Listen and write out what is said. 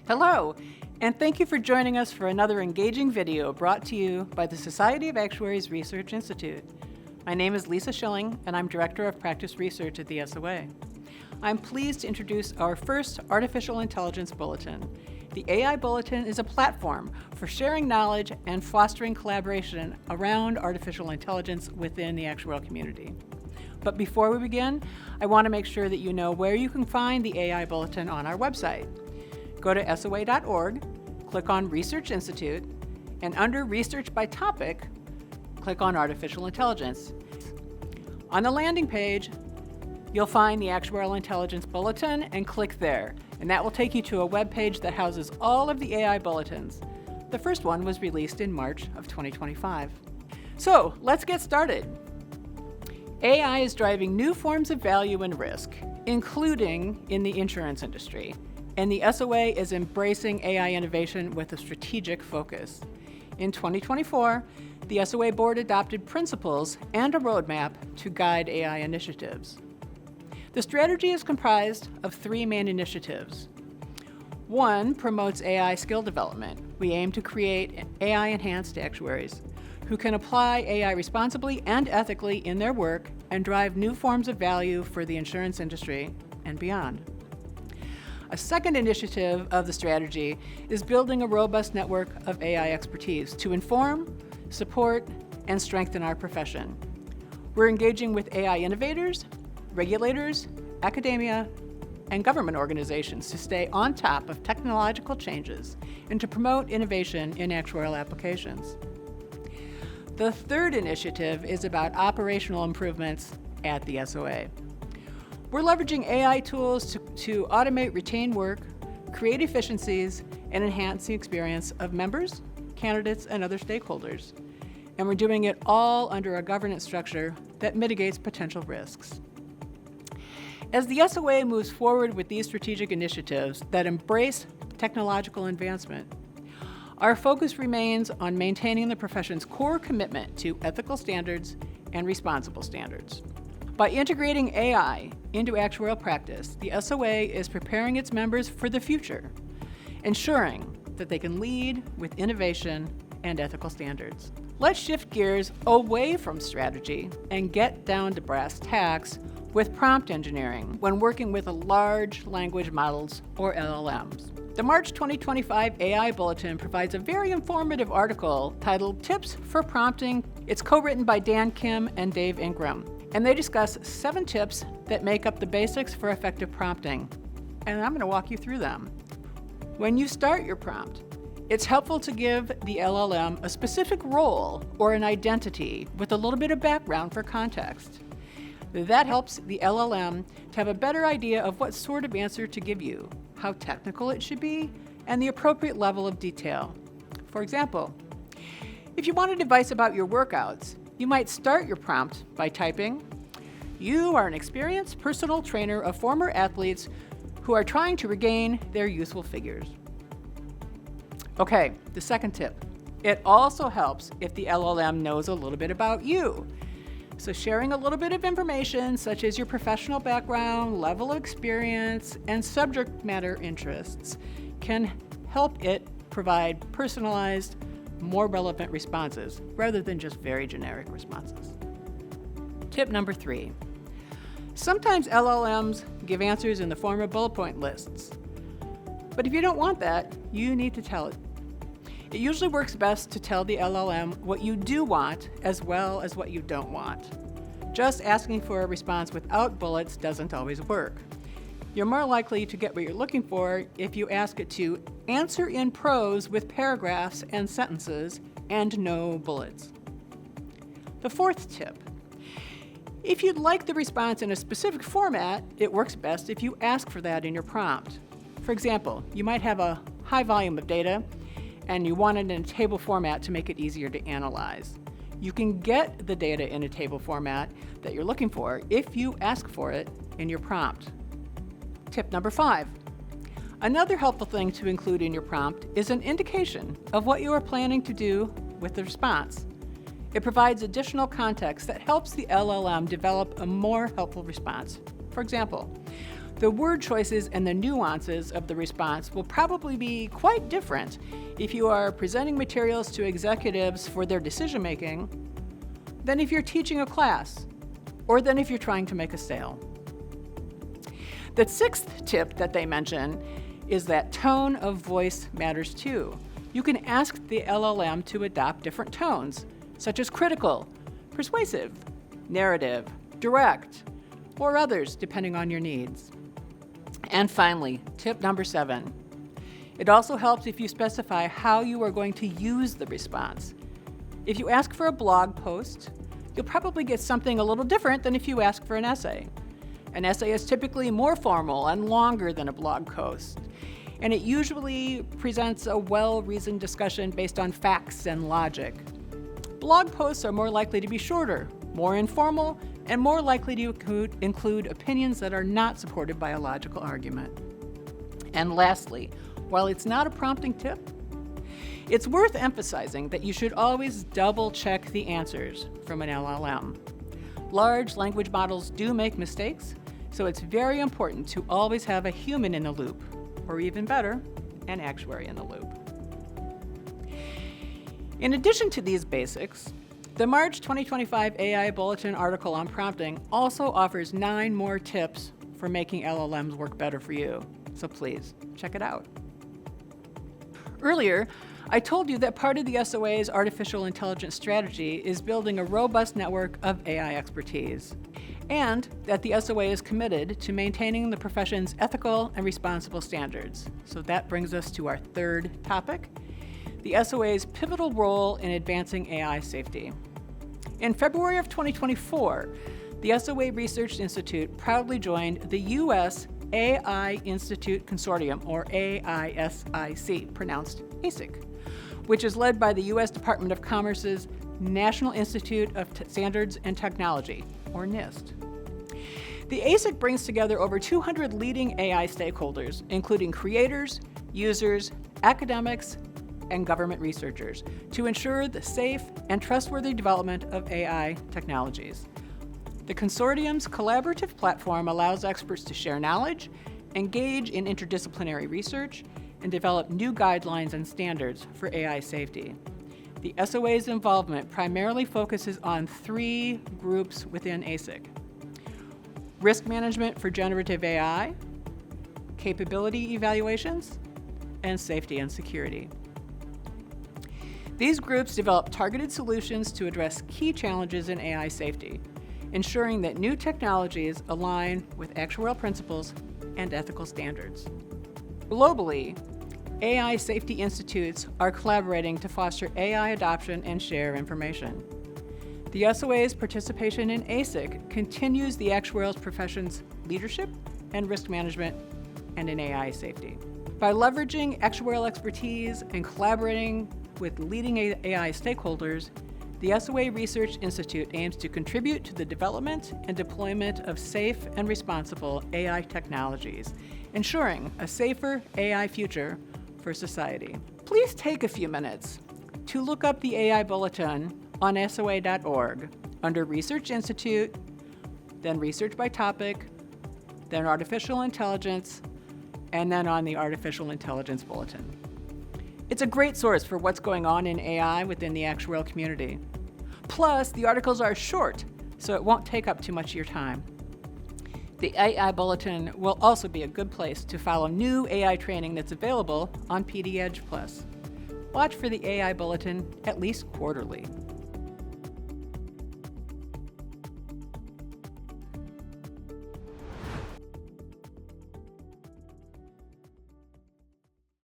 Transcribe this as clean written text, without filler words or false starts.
Hello, and thank you for joining us for another engaging video brought to you by the Society of Actuaries Research Institute. My name is Lisa Schilling, and I'm Director of Practice Research at the SOA. I'm pleased to introduce our first Artificial Intelligence Bulletin. The AI Bulletin is a platform for sharing knowledge and fostering collaboration around artificial intelligence within the actuarial community. But before we begin, I want to make sure that you know where you can find the AI Bulletin on our website. Go to SOA.org, click on Research Institute, and under Research by Topic, click on Artificial Intelligence. On the landing page, you'll find the Actuarial Intelligence Bulletin and click there, and that will take you to a web page that houses all of the AI bulletins. The first one was released in March of 2025. So let's get started. AI is driving new forms of value and risk, including in the insurance industry, and the SOA is embracing AI innovation with a strategic focus. In 2024, the SOA board adopted principles and a roadmap to guide AI initiatives. The strategy is comprised of three main initiatives. One promotes AI skill development. We aim to create AI-enhanced actuaries who can apply AI responsibly and ethically in their work and drive new forms of value for the insurance industry and beyond. A second initiative of the strategy is building a robust network of AI expertise to inform, support, and strengthen our profession. We're engaging with AI innovators, regulators, academia, and government organizations to stay on top of technological changes and to promote innovation in actuarial applications. The third initiative is about operational improvements at the SOA. We're leveraging AI tools to automate routine work, create efficiencies, and enhance the experience of members, candidates, and other stakeholders. And we're doing it all under a governance structure that mitigates potential risks. As the SOA moves forward with these strategic initiatives that embrace technological advancement, our focus remains on maintaining the profession's core commitment to ethical standards and responsible standards. By integrating AI into actuarial practice, the SOA is preparing its members for the future, ensuring that they can lead with innovation and ethical standards. Let's shift gears away from strategy and get down to brass tacks with prompt engineering when working with large language models, or LLMs. The March 2025 AI Bulletin provides a very informative article titled Tips for Prompting. It's co-written by Dan Kim and Dave Ingram, and they discuss 7 tips that make up the basics for effective prompting. And I'm going to walk you through them. When you start your prompt, it's helpful to give the LLM a specific role or an identity with a little bit of background for context. That helps the LLM to have a better idea of what sort of answer to give you, how technical it should be, and the appropriate level of detail. For example, if you wanted advice about your workouts, you might start your prompt by typing, "You are an experienced personal trainer of former athletes who are trying to regain their youthful figures." Okay, the second tip. It also helps if the LLM knows a little bit about you. So sharing a little bit of information, such as your professional background, level of experience, and subject matter interests, can help it provide personalized, more relevant responses, rather than just very generic responses. Tip number 3. Sometimes LLMs give answers in the form of bullet point lists. But if you don't want that, you need to tell it. It usually works best to tell the LLM what you do want as well as what you don't want. Just asking for a response without bullets doesn't always work. You're more likely to get what you're looking for if you ask it to answer in prose with paragraphs and sentences and no bullets. The fourth tip. If you'd like the response in a specific format, it works best if you ask for that in your prompt. For example, you might have a high volume of data and you want it in a table format to make it easier to analyze. You can get the data in a table format that you're looking for if you ask for it in your prompt. Tip number 5. Another helpful thing to include in your prompt is an indication of what you are planning to do with the response. It provides additional context that helps the LLM develop a more helpful response. For example, The word choices and the nuances of the response will probably be quite different if you are presenting materials to executives for their decision making than if you're teaching a class or than if you're trying to make a sale. The sixth tip that they mention is that tone of voice matters too. You can ask the LLM to adopt different tones, such as critical, persuasive, narrative, direct, or others, depending on your needs. And finally, tip number 7. It also helps if you specify how you are going to use the response. If you ask for a blog post, you'll probably get something a little different than if you ask for an essay. An essay is typically more formal and longer than a blog post, and it usually presents a well-reasoned discussion based on facts and logic. Blog posts are more likely to be shorter, more informal, and more likely to include opinions that are not supported by a logical argument. And lastly, while it's not a prompting tip, it's worth emphasizing that you should always double-check the answers from an LLM. Large language models do make mistakes, so it's very important to always have a human in the loop, or even better, an actuary in the loop. In addition to these basics, the March 2025 AI Bulletin article on prompting also offers 9 more tips for making LLMs work better for you, so please check it out. Earlier, I told you that part of the SOA's artificial intelligence strategy is building a robust network of AI expertise, and that the SOA is committed to maintaining the profession's ethical and responsible standards. So that brings us to our third topic, the SOA's pivotal role in advancing AI safety. In February of 2024, the SOA Research Institute proudly joined the U.S. AI Institute Consortium, or AISIC, pronounced ASIC, which is led by the U.S. Department of Commerce's National Institute of Standards and Technology, or NIST. The ASIC brings together over 200 leading AI stakeholders, including creators, users, academics, and government researchers, to ensure the safe and trustworthy development of AI technologies. The consortium's collaborative platform allows experts to share knowledge, engage in interdisciplinary research, and develop new guidelines and standards for AI safety. The SOA's involvement primarily focuses on 3 groups within ASIC: risk management for generative AI, capability evaluations, and safety and security. These groups develop targeted solutions to address key challenges in AI safety, ensuring that new technologies align with actuarial principles and ethical standards. Globally, AI safety institutes are collaborating to foster AI adoption and share information. The SOA's participation in ASIC continues the actuarial profession's leadership and risk management and in AI safety. By leveraging actuarial expertise and collaborating with leading AI stakeholders, the SOA Research Institute aims to contribute to the development and deployment of safe and responsible AI technologies, ensuring a safer AI future for society. Please take a few minutes to look up the AI Bulletin on SOA.org under Research Institute, then Research by Topic, then Artificial Intelligence, and then on the Artificial Intelligence Bulletin. It's a great source for what's going on in AI within the actuarial community. Plus, the articles are short, so it won't take up too much of your time. The AI Bulletin will also be a good place to follow new AI training that's available on PD Edge Plus. Watch for the AI Bulletin at least quarterly.